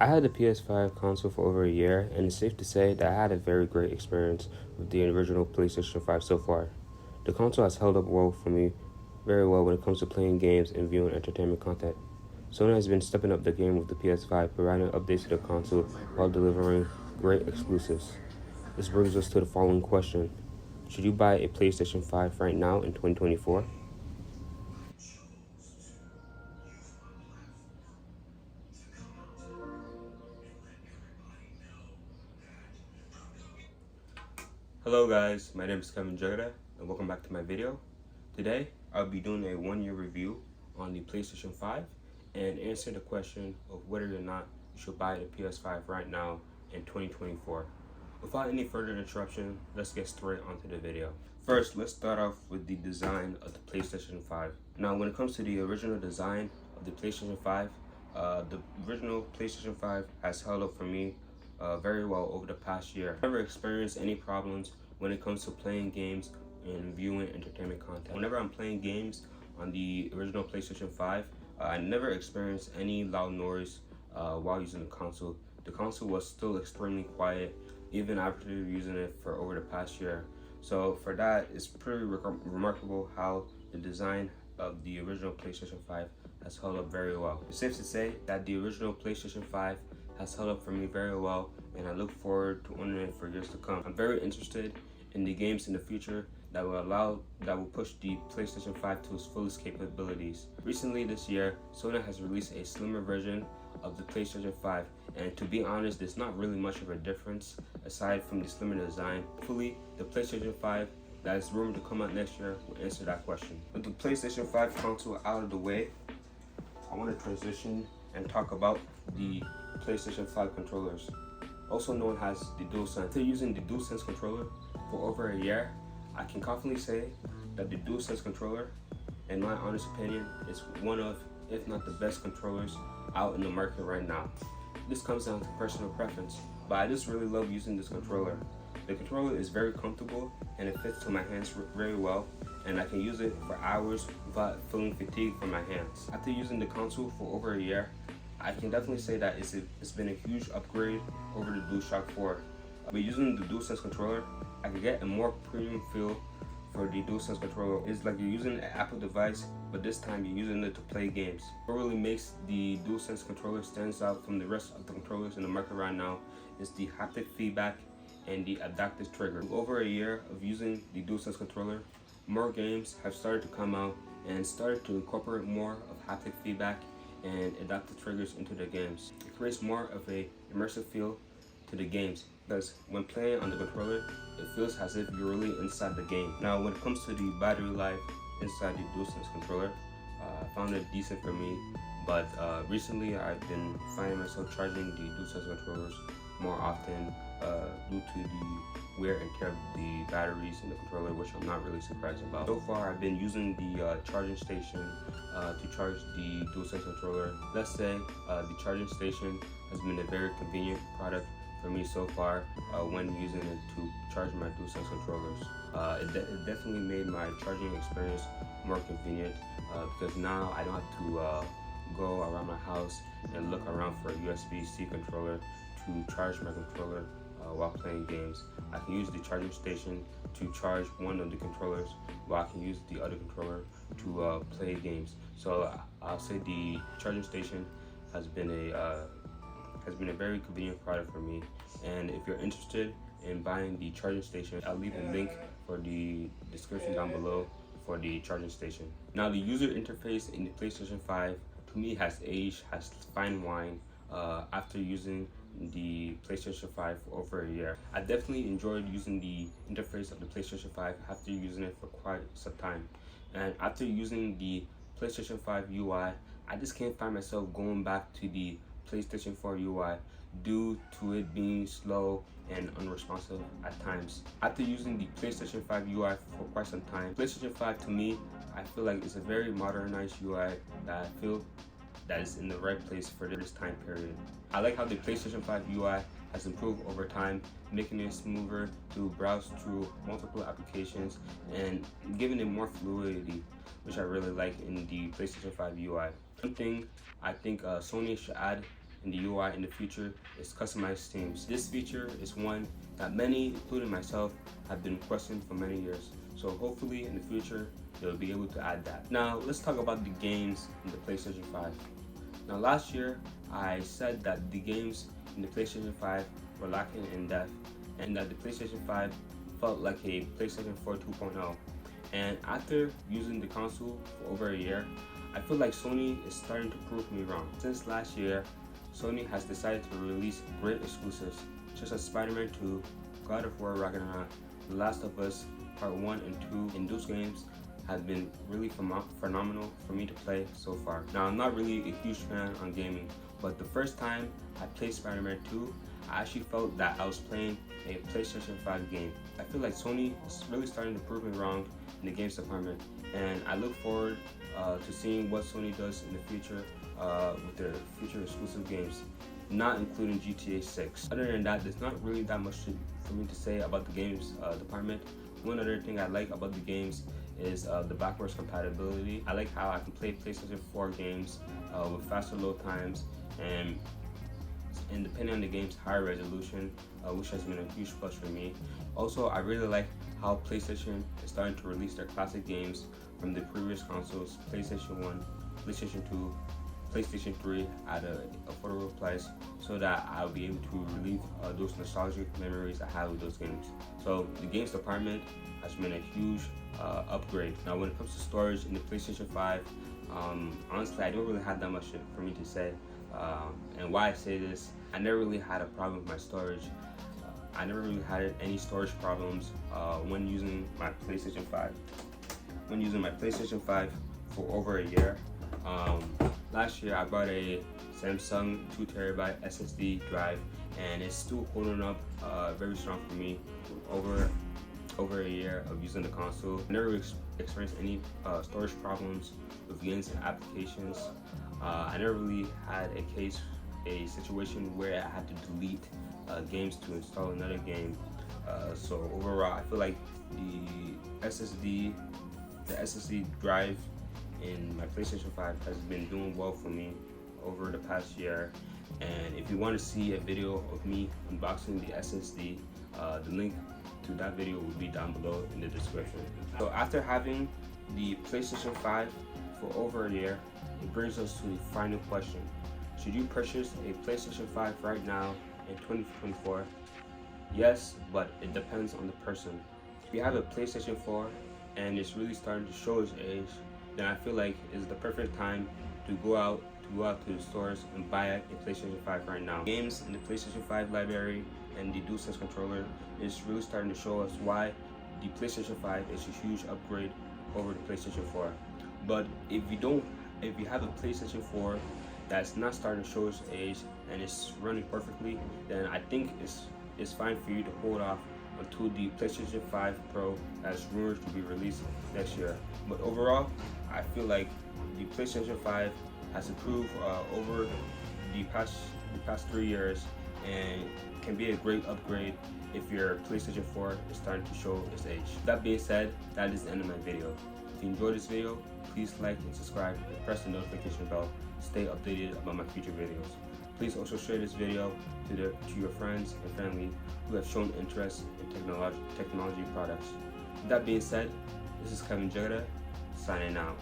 I had the PS5 console for over a year, and it's safe to say that I had a very great experience with the original PlayStation 5 so far. The console has held up well for me, very well when it comes to playing games and viewing entertainment content. Sony has been stepping up the game with the PS5, providing updates to the console while delivering great exclusives. This brings us to the following question. Should you buy a PlayStation 5 right now in 2024? Hello guys, my name is Kevin Jagada and welcome back to my video. Today, I'll be doing a one-year review on the PlayStation 5 and answer the question of whether or not you should buy the PS5 right now in 2024. Without any further interruption, let's get straight onto the video. First, let's start off with the design of the PlayStation 5. Now, when it comes to the original design of the PlayStation 5, the original PlayStation 5 has held up for me very well over the past year. I've never experienced any problems when it comes to playing games and viewing entertainment content. Whenever I'm playing games on the original PlayStation 5, I never experienced any loud noise while using the console. The console was still extremely quiet even after using it for over the past year. So for that, it's pretty remarkable how the design of the original PlayStation 5 has held up very well. It's safe to say that the original PlayStation 5 has held up for me very well, and I look forward to owning it for years to come. I'm very interested in the games in the future that will push the PlayStation 5 to its fullest capabilities. Recently this year, Sony has released a slimmer version of the PlayStation 5, and to be honest, there's not really much of a difference aside from the slimmer design. Hopefully, the PlayStation 5 that is rumored to come out next year will answer that question. With the PlayStation 5 console out of the way, I want to transition and talk about the PlayStation 5 controllers, also known as the DualSense. After using the DualSense controller for over a year, I can confidently say that the DualSense controller, in my honest opinion, is one of, if not the best controllers out in the market right now. This comes down to personal preference, but I just really love using this controller. The controller is very comfortable and it fits to my hands very well, and I can use it for hours without feeling fatigued from my hands. After using the console for over a year, I can definitely say that it's been a huge upgrade over the DualShock 4. By using the DualSense controller, I can get a more premium feel for the DualSense controller. It's like you're using an Apple device, but this time you're using it to play games. What really makes the DualSense controller stands out from the rest of the controllers in the market right now is the haptic feedback and the adaptive trigger. Over a year of using the DualSense controller, more games have started to come out and started to incorporate more of haptic feedback and adaptive triggers into the games. It creates more of a immersive feel to the games, because when playing on the controller, it feels as if you're really inside the game. Now, when it comes to the battery life inside the DualSense controller, I found it decent for me, but recently I've been finding myself charging the DualSense controllers more often due to the wear and tear of the batteries in the controller, which I'm not really surprised about. So far, I've been using the charging station to charge the DualSense controller. Let's say the charging station has been a very convenient product for me so far when using it to charge my DualSense controllers. It definitely made my charging experience more convenient because now I don't have to go around my house and look around for a USB-C controller to charge my controller while playing games. I can use the charging station to charge one of the controllers, while I can use the other controller to play games. So I'll say the charging station has been a very convenient product for me. And if you're interested in buying the charging station, I'll leave a link for the description down below for the charging station. Now, the user interface in the PlayStation 5 to me has aged, has fine wine after using the PlayStation 5 for over a year. I definitely enjoyed using the interface of the PlayStation 5 after using it for quite some time. And after using the PlayStation 5 UI, I just can't find myself going back to the PlayStation 4 UI due to it being slow and unresponsive at times. After using the PlayStation 5 UI for quite some time, PlayStation 5 to me, I feel like it's a very modernized UI that I feel that is in the right place for this time period. I like how the PlayStation 5 UI has improved over time, making it smoother to browse through multiple applications and giving it more fluidity, which I really like in the PlayStation 5 UI. One thing I think Sony should add in the UI in the future is customized themes. This feature is one that many, including myself, have been requesting for many years. So hopefully in the future, they'll be able to add that. Now let's talk about the games in the PlayStation 5. Now last year, I said that the games in the PlayStation 5 were lacking in depth and that the PlayStation 5 felt like a PlayStation 4 2.0. And after using the console for over a year, I feel like Sony is starting to prove me wrong. Since last year, Sony has decided to release great exclusives such as Spider-Man 2, God of War Ragnarok, The Last of Us Part 1 and 2, and those games have been really phenomenal for me to play so far. Now, I'm not really a huge fan on gaming, but the first time I played Spider-Man 2, I actually felt that I was playing a PlayStation 5 game. I feel like Sony is really starting to prove me wrong in the games department, and I look forward to seeing what Sony does in the future with their future exclusive games, not including GTA 6. Other than that, there's not really that much for me to say about the games department. One other thing I like about the games is the backwards compatibility. I like how I can play PlayStation 4 games with faster load times and depending on the game's higher resolution, which has been a huge plus for me. Also, I really like how PlayStation is starting to release their classic games from the previous consoles, PlayStation 1, PlayStation 2, PlayStation 3 at an affordable price, so that I'll be able to relieve those nostalgic memories I have with those games. So the games department has been a huge upgrade. Now when it comes to storage in the PlayStation 5, honestly I don't really have that much for me to say. And why I say this, I never really had a problem with my storage. I never really had any storage problems when using my PlayStation 5. When using my PlayStation 5 for over a year. Last year I bought a Samsung 2TB SSD drive, and it's still holding up very strong for me over a year of using the console. I never experienced any storage problems with games and applications. I never really had a situation where I had to delete games to install another game. So overall, I feel like the SSD drive in my PlayStation 5 has been doing well for me over the past year. And if you want to see a video of me unboxing the SSD, the link to that video will be down below in the description. So after having the PlayStation 5 for over a year, it brings us to the final question. Should you purchase a PlayStation 5 right now in 2024? Yes, but it depends on the person. If you have a PlayStation 4 and it's really starting to show its age, then I feel like it's the perfect time to go out to the stores and buy a PlayStation 5 right now. Games in the PlayStation 5 library and the DualSense controller is really starting to show us why the PlayStation 5 is a huge upgrade over the PlayStation 4. But if you have a PlayStation 4 that's not starting to show its age and it's running perfectly, then I think it's fine for you to hold off until the PlayStation 5 Pro that's rumored to be released next year. But overall, I feel like the PlayStation 5 has improved over the past 3 years and can be a great upgrade if your PlayStation 4 is starting to show its age. That being said, that is the end of my video. If you enjoyed this video, please like and subscribe and press the notification bell to stay updated about my future videos. Please also share this video to your friends and family who have shown interest in technology products. With that being said, this is Kevin Jagda signing out.